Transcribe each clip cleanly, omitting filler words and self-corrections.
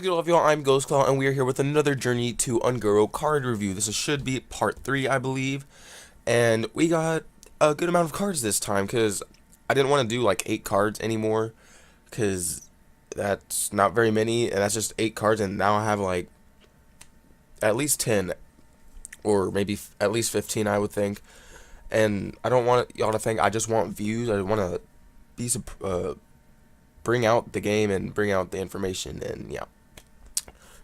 What is good, all of y'all? I'm GhostClaw, and we are here with another Journey to Ungoro card review. Should be part 3, I believe. And we got a good amount of cards this time, because I didn't want to do like 8 cards anymore, because that's not very many, and that's just 8 cards, and now I have like at least 10, or maybe at least 15, I would think. And I don't want y'all to think I just want views. I want to be bring out the game and bring out the information, and yeah.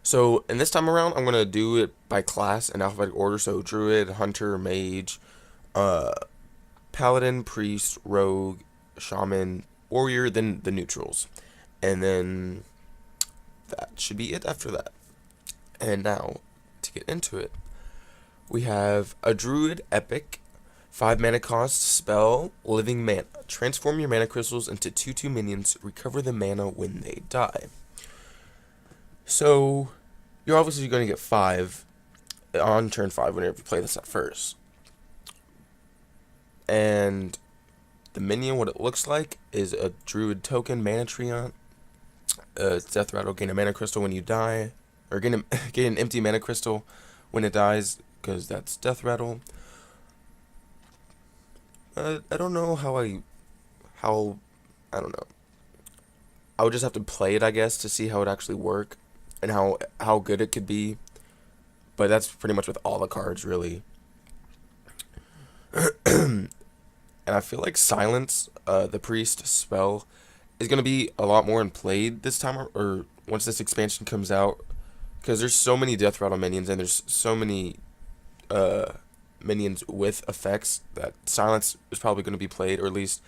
So, and this time around, I'm going to do it by class in alphabetical order. So, Druid, Hunter, Mage, Paladin, Priest, Rogue, Shaman, Warrior, then the neutrals. And then that should be it after that. And now, to get into it, we have a Druid Epic, 5 mana cost, spell, Living Mana. Transform your mana crystals into 2/2 minions, recover the mana when they die. So, you're obviously going to get 5 on turn 5 whenever you play this at first. And the minion, what it looks like, is a Druid token, Mana Treant. It's Death Rattle, gain a mana crystal when you die. Or gain an empty mana crystal when it dies, because that's Death Rattle. I don't know I don't know. I would just have to play it, I guess, to see how it actually work and how good it could be. But that's pretty much with all the cards, really. And I feel like Silence, the Priest spell, is going to be a lot more in played this time, or once this expansion comes out. Because there's so many Death Rattle minions, and there's so many minions with effects that Silence is probably going to be played, or at least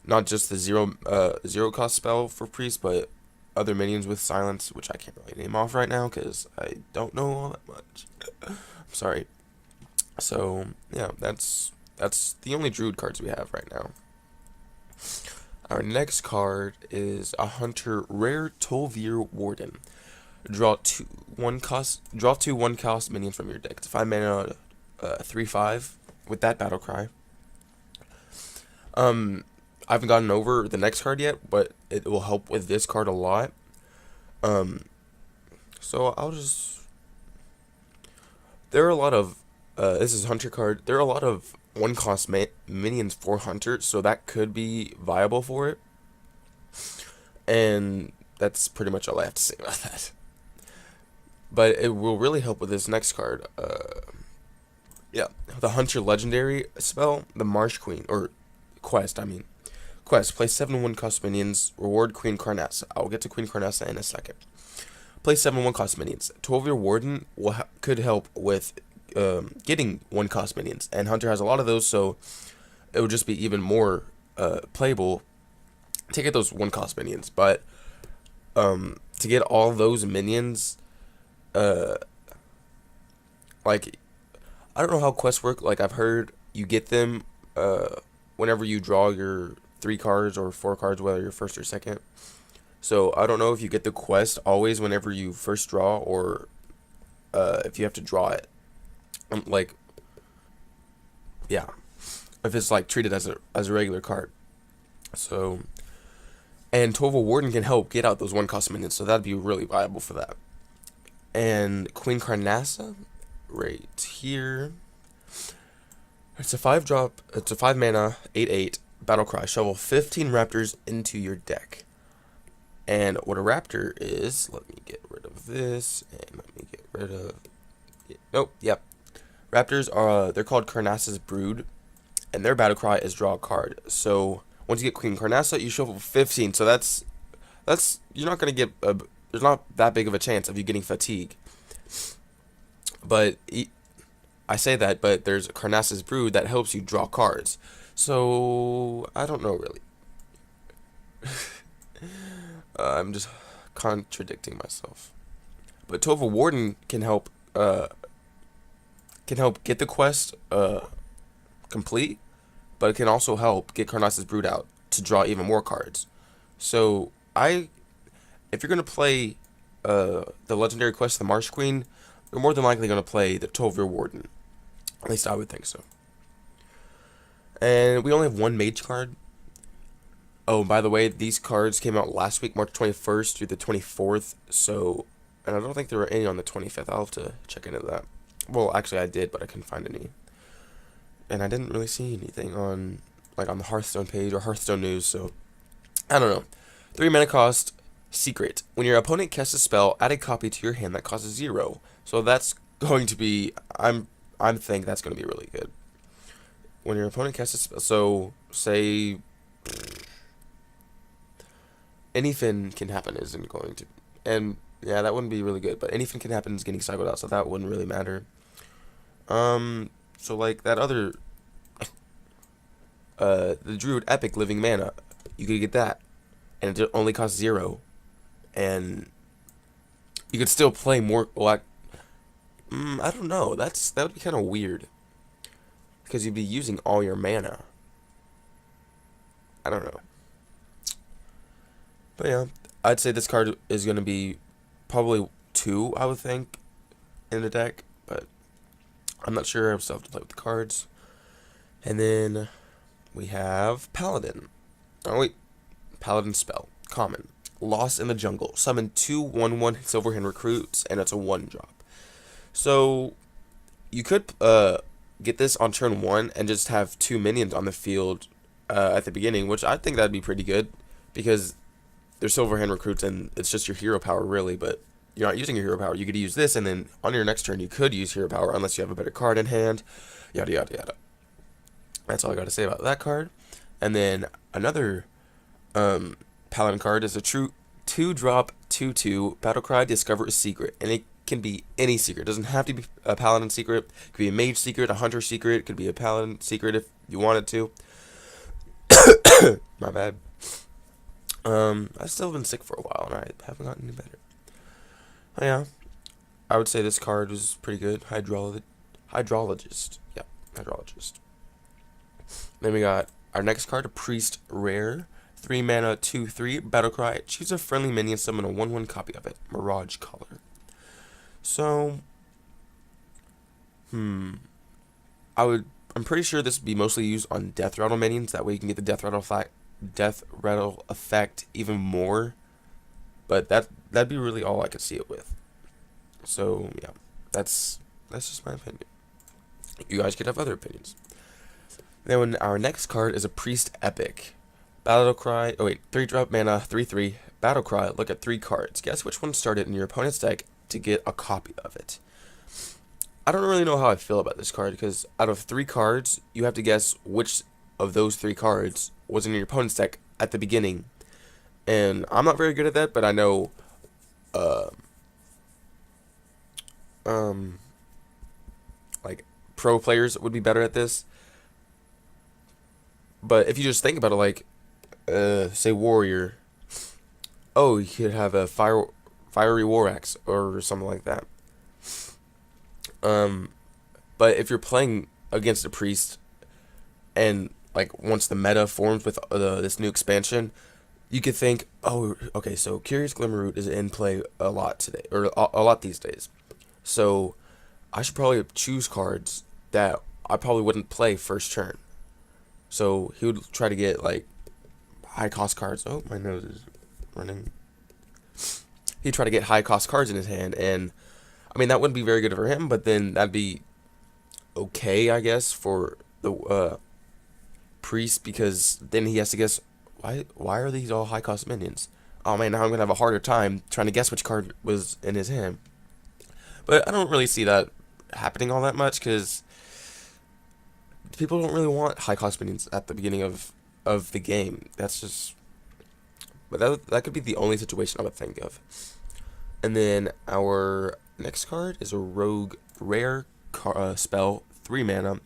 not just the zero cost spell for Priest, but other minions with Silence, which I can't really name off right now because I don't know all that much. I'm sorry. So yeah, that's the only Druid cards we have right now. Our next card is a Hunter Rare Tolvir Warden. Draw two 1-cost minions from your deck. It's 5 mana, 3/5 with that battle cry. I haven't gotten over the next card yet, but it will help with this card a lot. So I'll just. There are a lot of. This is Hunter card. There are a lot of 1-cost minions for Hunter, so that could be viable for it. And that's pretty much all I have to say about that. But it will really help with this next card. Yeah, the Hunter Legendary spell, the Marsh Queen, or quest, I mean. Quest, play 7 1-cost minions, reward Queen Carnassa. I'll get to Queen Carnassa in a second. Play 7 1-cost minions. Tolvir Warden could help with getting 1-cost minions, and Hunter has a lot of those, so it would just be even more playable to get those 1-cost minions. But to get all those minions, like, I don't know how quests work. Like, I've heard you get them whenever you draw your 3 cards or 4 cards, whether you're first or second. So I don't know if you get the quest always whenever you first draw, or if you have to draw it. Like, yeah, if it's like treated as a regular card. So, and Tolvir Warden can help get out those 1-cost minions, so that'd be really viable for that. And Queen Carnassa, right here. It's a 5-drop. It's a 5 mana, 8/8 battle cry. Shovel 15 raptors into your deck. And what a raptor is, let me get rid of this, and let me get rid of. Nope. Yep. Raptors are they're called Carnassa's Brood, and their battle cry is draw a card. So once you get Queen Carnassa, you shovel 15. So that's you're not gonna get there's not that big of a chance of you getting fatigue. But I say that, but there's Carnassa's Brood that helps you draw cards. So I don't know really. I'm just contradicting myself. But Tolvir Warden can help get the quest complete, but it can also help get Carnassa's Brood out to draw even more cards. So if you're gonna play the legendary quest, the Marsh Queen, you're more than likely gonna play the Tolvir Warden. At least I would think so. And we only have 1 mage card. Oh, by the way, these cards came out last week, March 21st through the 24th. So, and I don't think there were any on the 25th. I'll have to check into that. Well, actually, I did, but I couldn't find any. And I didn't really see anything on like on the Hearthstone page or Hearthstone news. So, I don't know. 3 mana cost. Secret. When your opponent casts a spell, add a copy to your hand that costs 0. So that's going to be. I'm think that's going to be really good. When your opponent casts a spell, so say anything can happen isn't going to, and yeah, that wouldn't be really good. But anything can happen is getting cycled out, so that wouldn't really matter. So like that other, the Druid Epic Living Mana, you could get that, and it only costs 0, and you could still play more. Well, I don't know. That would be kind of weird, because you'd be using all your mana. I don't know. But yeah, I'd say this card is going to be probably 2, I would think, in the deck. But I'm not sure. I still have to play with the cards. And then we have Paladin. Oh, wait. Paladin spell. Common. Lost in the Jungle. Summon 2 1/1 Silverhand Recruits, and it's a 1-drop. So, you could get this on turn 1 and just have 2 minions on the field at the beginning, which I think that'd be pretty good, because they're Silverhand Recruits and it's just your hero power, really, but you're not using your hero power. You could use this, and then on your next turn, you could use hero power unless you have a better card in hand. Yada, yada, yada. That's all I got to say about that card. And then another Paladin card is a true 2-drop 2/2 Battlecry. Discover a secret, and it can be any secret. It doesn't have to be a Paladin secret. It could be a Mage secret, a Hunter secret. It could be a Paladin secret if you wanted to. My bad. I've still been sick for a while, and I haven't gotten any better. Oh, yeah, I would say this card was pretty good. Hydrologist. Yeah, Hydrologist. Then we got our next card, a Priest Rare. 3 mana, 2/3, Battlecry. Choose a friendly minion, summon a 1/1 copy of it. Mirage Color. So, I'm pretty sure this would be mostly used on Death Rattle minions. That way you can get the Death Rattle effect even more. But that'd be really all I could see it with. So yeah, that's just my opinion. You guys could have other opinions. Then when our next card is a Priest Epic. Battlecry. Oh wait, 3-drop mana, 3/3. Battlecry. Look at 3 cards. Guess which one started in your opponent's deck to get a copy of it. I don't really know how I feel about this card, because out of 3 cards, you have to guess which of those 3 cards was in your opponent's deck at the beginning. And I'm not very good at that, but I know like pro players would be better at this. But if you just think about it, like say Warrior, oh, you could have a Fiery War Axe or something like that. But if you're playing against a Priest, and like once the meta forms with this new expansion, you could think, oh, okay, so Curious Glimmerroot is in play a lot today, or a lot these days. So I should probably choose cards that I probably wouldn't play first turn. So he would try to get like high cost cards. Oh, my nose is running. He'd try to get high cost cards in his hand, and I mean that wouldn't be very good for him, but then that'd be okay, I guess, for the Priest, because then he has to guess why are these all high cost minions? Oh man, now I'm gonna have a harder time trying to guess which card was in his hand. But I don't really see that happening all that much, because people don't really want high cost minions at the beginning of the game. That's just, but that could be the only situation I would think of. And then our next card is a Rogue Rare spell, 3 mana.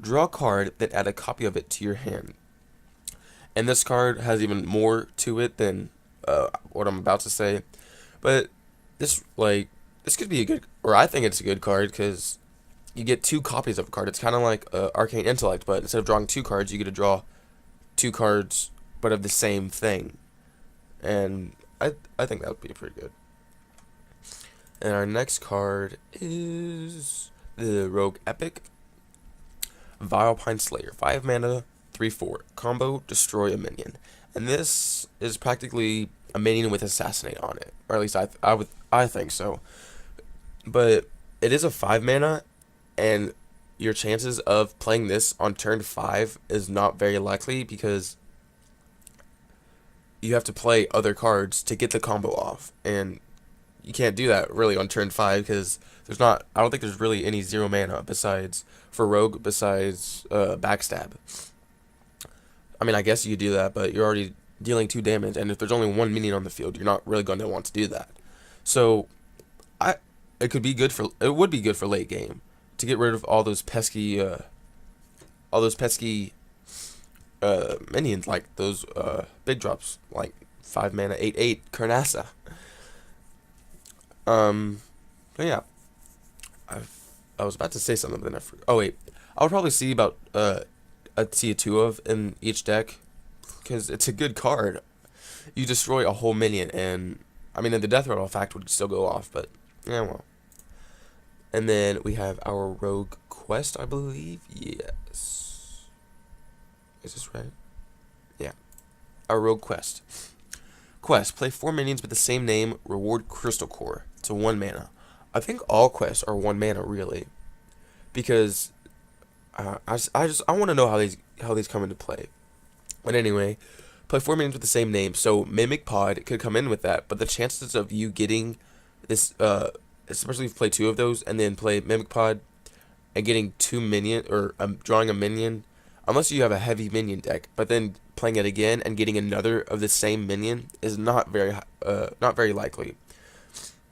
Draw a card, then add a copy of it to your hand. And this card has even more to it than what I'm about to say. But this could be a good, or I think it's a good card, because you get 2 copies of a card. It's kind of like Arcane Intellect, but instead of drawing 2 cards, you get to draw 2 cards, but of the same thing. And I think that would be pretty good. And our next card is the Rogue Epic. Vilepine Slayer. 5 mana, 3/4. Combo, destroy a minion. And this is practically a minion with assassinate on it, or at least I think so. But it is a 5 mana, and your chances of playing this on turn 5 is not very likely because you have to play other cards to get the combo off, and you can't do that really on turn 5 because I don't think there's really any 0 mana besides for Rogue besides backstab. I mean, I guess you could do that, but you're already dealing 2 damage, and if there's only one minion on the field, you're not really going to want to do that. So I it would be good for late game to get rid of all those pesky minions, like those big drops like 5 mana 8/8 Karnasa. But yeah, I was about to say something, but then I forgot. Oh wait, I would probably see about see a 2 of in each deck because it's a good card. You destroy a whole minion, and I mean, the death rattle fact would still go off, but yeah, well. And then we have our rogue quest, I believe. Yes. Is this right? Yeah. Our rogue quest. Quest: play 4 minions with the same name. Reward crystal core to 1 mana. I think all quests are 1 mana really, because I want to know how these come into play. But anyway, play 4 minions with the same name. So Mimic Pod could come in with that, but the chances of you getting this, especially if you play 2 of those and then play Mimic Pod and getting 2 minion or drawing a minion, unless you have a heavy minion deck, but then playing it again and getting another of the same minion is not very likely,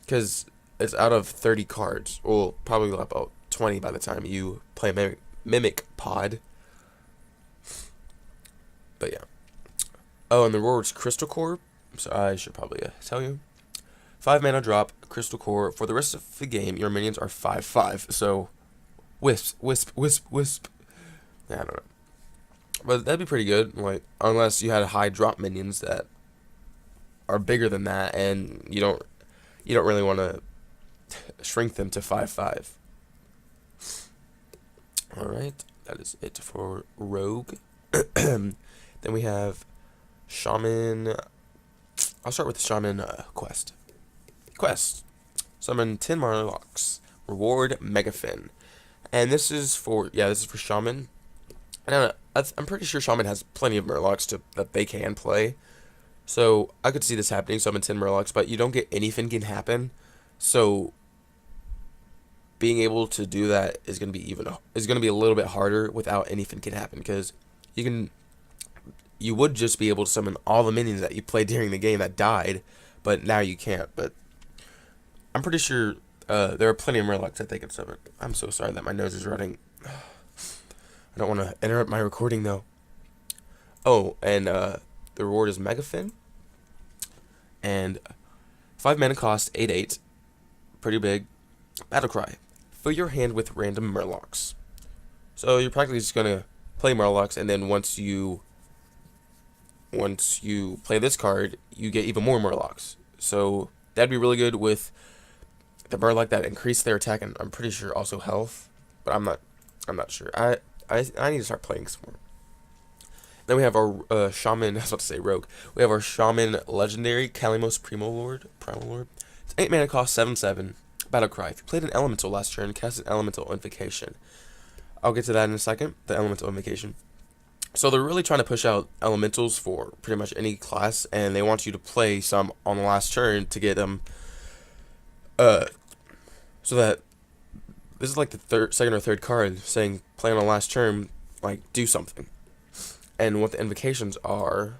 because it's out of 30 cards. Well, probably about 20 by the time you play Mimic Pod. But yeah. Oh, and the reward's Crystal Core. So I should probably tell you. 5 mana drop, Crystal Core. For the rest of the game, your minions are 5/5. So, wisp. Yeah, I don't know. But that'd be pretty good. Like, unless you had high drop minions that are bigger than that, and you don't really want to shrink them to 5/5. All right, that is it for Rogue. Then we have Shaman. I'll start with the Shaman quest. Summon 10 Marlocks. Reward Megafin. And this is for Shaman. And I'm pretty sure Shaman has plenty of Murlocs that they can play. So I could see this happening, summon 10 Murlocs, but you don't get anything can happen. So being able to do that is gonna be a little bit harder without anything can happen, because you would just be able to summon all the minions that you played during the game that died, but now you can't. But I'm pretty sure there are plenty of Murlocs that they can summon. I'm so sorry that my nose is running. I don't want to interrupt my recording though. Oh, and the reward is Megafin. And 5 mana cost, 8/8. Pretty big. Battle Cry. Fill your hand with random Murlocs. So you're practically just gonna play Murlocs, and then once you play this card, you get even more Murlocs. So that'd be really good with the Murloc that increase their attack, and I'm pretty sure also health. But I'm not sure. I need to start playing some more. Then we have our Shaman. I was about to say Rogue. We have our Shaman Legendary Kalimos Primal Lord. It's 8 mana cost, 7/7. Battle Cry. If you played an Elemental last turn, cast an Elemental Invocation. I'll get to that in a second. The Elemental Invocation. So they're really trying to push out Elementals for pretty much any class, and they want you to play some on the last turn to get them. So that this is like the second or third card saying play on the last turn, like do something. And what the invocations are,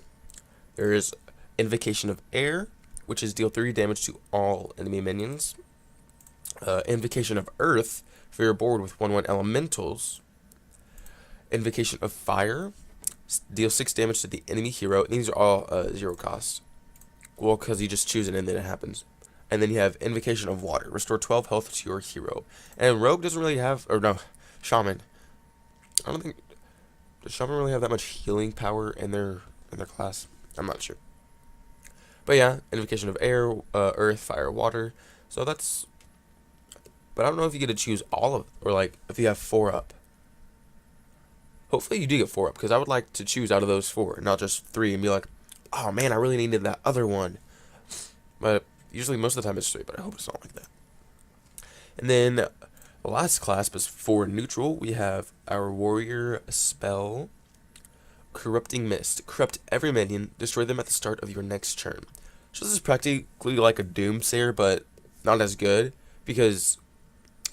there is Invocation of Air, which is deal 3 damage to all enemy minions. Invocation of Earth, for your board with 1/1 elementals. Invocation of Fire, deal 6 damage to the enemy hero. And these are all 0 cost. Well, because you just choose it and then it happens. And then you have Invocation of Water, restore 12 health to your hero. And Rogue doesn't really have, or no, Shaman. I don't think, does Shaman really have that much healing power in their class? I'm not sure. But yeah, Invocation of Air, Earth, Fire, Water. So that's, but I don't know if you get to choose all of, or like if you have 4 up. Hopefully you do get 4 up, because I would like to choose out of those 4, not just 3 and be like, oh man, I really needed that other one. But usually most of the time it's 3, but I hope it's not like that. And then the last class is for neutral. We have our warrior spell, Corrupting Mist. Corrupt every minion, destroy them at the start of your next turn. So this is practically like a Doomsayer, but not as good, because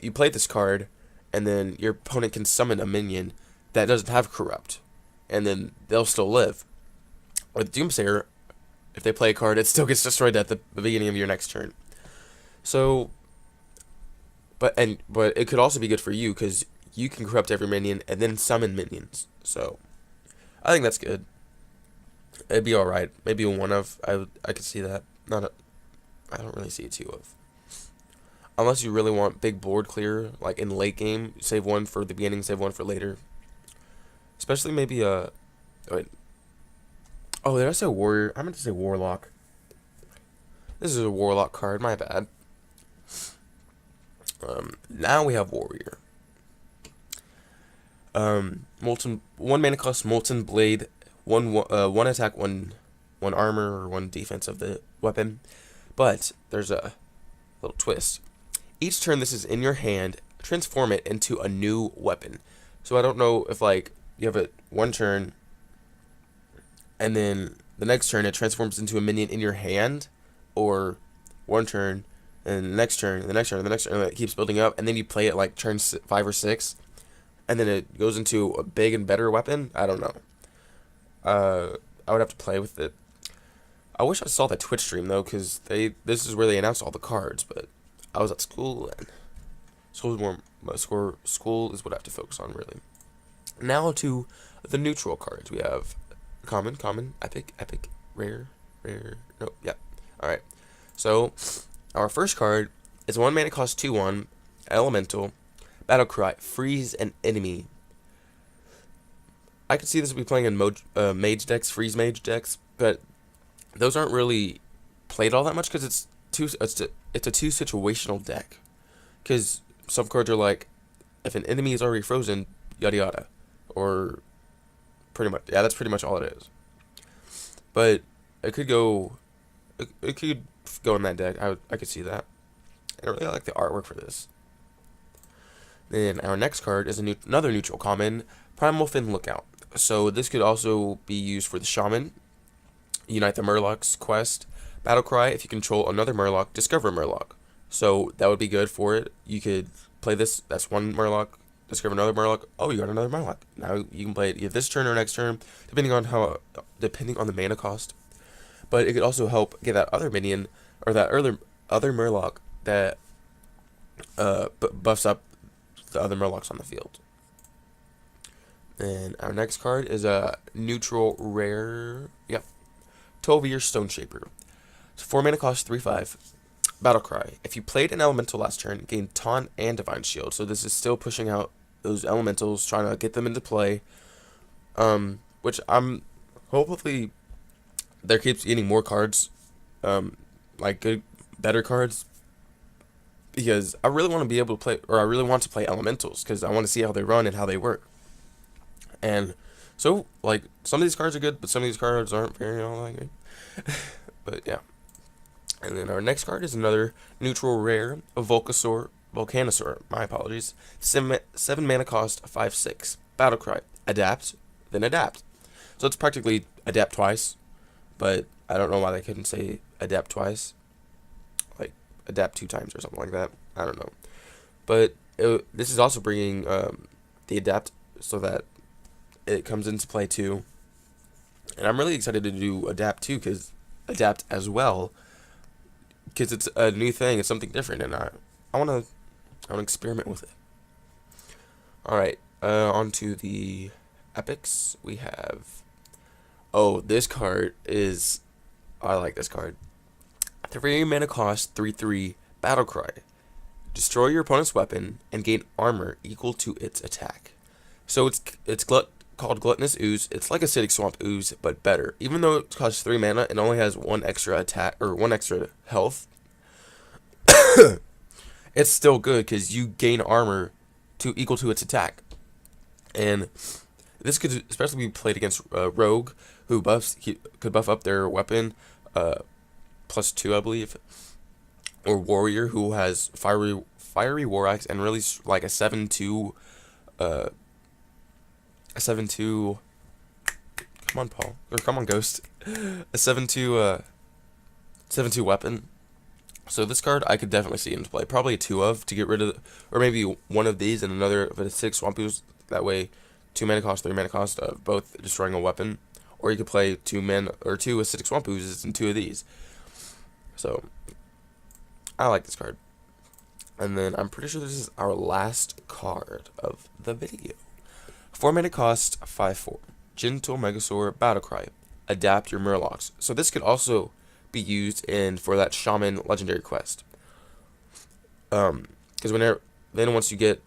you play this card, and then your opponent can summon a minion that doesn't have Corrupt, and then they'll still live. With Doomsayer, if they play a card, it still gets destroyed at the beginning of your next turn. So, but it could also be good for you, because you can corrupt every minion and then summon minions. So, I think that's good. It'd be alright. Maybe a 1 of. I could see that. I don't really see a 2 of. Unless you really want big board clear, like in late game, save 1 for the beginning, save 1 for later. Especially maybe a... Wait. Oh, did I say warrior? I meant to say warlock. This is a warlock card, my bad. Now we have warrior. Molten 1 mana cost, Molten Blade, one attack, one armor, or 1 defense of the weapon. But there's a little twist. Each turn this is in your hand, transform it into a new weapon. So I don't know if like you have it 1 turn, and then the next turn it transforms into a minion in your hand, or 1 turn, and the next turn, the next turn, the next turn, and it keeps building up, and then you play it like turn 5 or 6, and then it goes into a big and better weapon. I don't know. I would have to play with it. I wish I saw that Twitch stream though, because this is where they announced all the cards, but I was at school, and school is what I have to focus on really. Now to the neutral cards. We have common, epic, rare, no, yeah. Alright. So our first card is 1 mana cost 2/1, elemental, battle cry, freeze an enemy. I could see this would be playing in mage decks, freeze mage decks, but those aren't really played all that much because it's a 2 situational deck. Because some cards are like, if an enemy is already frozen, yada yada, or pretty much, yeah, that's pretty much all it is. But it could go in that deck. I could see that. And I really like the artwork for this. Then our next card is another neutral common, Primal Fin Lookout. So this could also be used for the Shaman, Unite the Murlocs quest, Battle Cry. If you control another Murloc, discover a Murloc. So that would be good for it. You could play this. That's 1 Murloc. Discover another Murloc. Oh, you got another Murloc. Now you can play it either this turn or next turn, depending on the mana cost. But it could also help get that other minion or that other Murloc that buffs up the other Murlocs on the field. And our next card is a neutral rare. Yep. 12-year Stone Shaper. It's 4 mana cost, 3/5. Battle Cry. If you played an elemental last turn, gain Taunt and Divine Shield. So this is still pushing out those elementals, trying to get them into play. Which I'm hopefully there keeps getting more cards, like better cards, because I really want to be able to play, or I really want to play elementals because I want to see how they run and how they work. And so, like, some of these cards are good, but some of these cards aren't very all that good. But yeah. And then our next card is another neutral rare, a Volcanosaur. My apologies. 7 mana cost, 5/6. Battle Cry. Adapt, then adapt. So it's practically adapt twice, but I don't know why they couldn't say adapt twice. Like, adapt 2 times or something like that. I don't know. But this is also bringing the adapt so that it comes into play too. And I'm really excited to do adapt too, because adapt as well, because it's a new thing, it's something different, and I want to experiment with it. All right, on to the epics. We have, oh, this card is, I like this card. 3 mana cost, 3/3, Battle Cry. Destroy your opponent's weapon and gain armor equal to its attack. So it's called Gluttonous Ooze. It's like Acidic Swamp Ooze, but better. Even though it costs 3 mana and only has 1 extra attack, or 1 extra health, it's still good because you gain armor equal to its attack. And This could especially be played against Rogue, who could buff up their weapon, +2, I believe, or Warrior, who has fiery War Axe and really like uh, a 7-2. Come on, Paul, or come on, Ghost, a 7-2 7-2 weapon. So this card I could definitely see into play. Probably a 2 of to get rid of, or maybe one of these and another of a 6 Swampoos. That way, 2 mana cost, 3 mana cost of both destroying a weapon. Or you could play 2 mana or 2 acidic Swampoos and 2 of these. So I like this card. And then I'm pretty sure this is our last card of the video. 4 mana cost, 5/4. Gentle Megasaur Battlecry. Adapt your Murlocs. So this could also be used in for that Shaman legendary quest. Because then once you get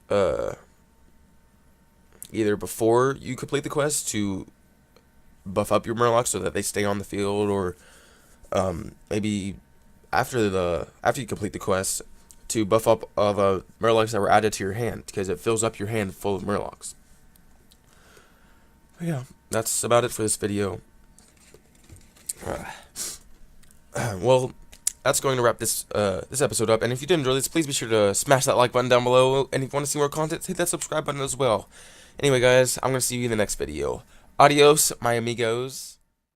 either before you complete the quest to buff up your Murlocs so that they stay on the field, or maybe after you complete the quest to buff up of Murlocs that were added to your hand, because it fills up your hand full of Murlocs. But yeah, that's about it for this video. Well, that's going to wrap this episode up. And if you did enjoy this, please be sure to smash that like button down below. And if you want to see more content, hit that subscribe button as well. Anyway, guys, I'm going to see you in the next video. Adios, my amigos.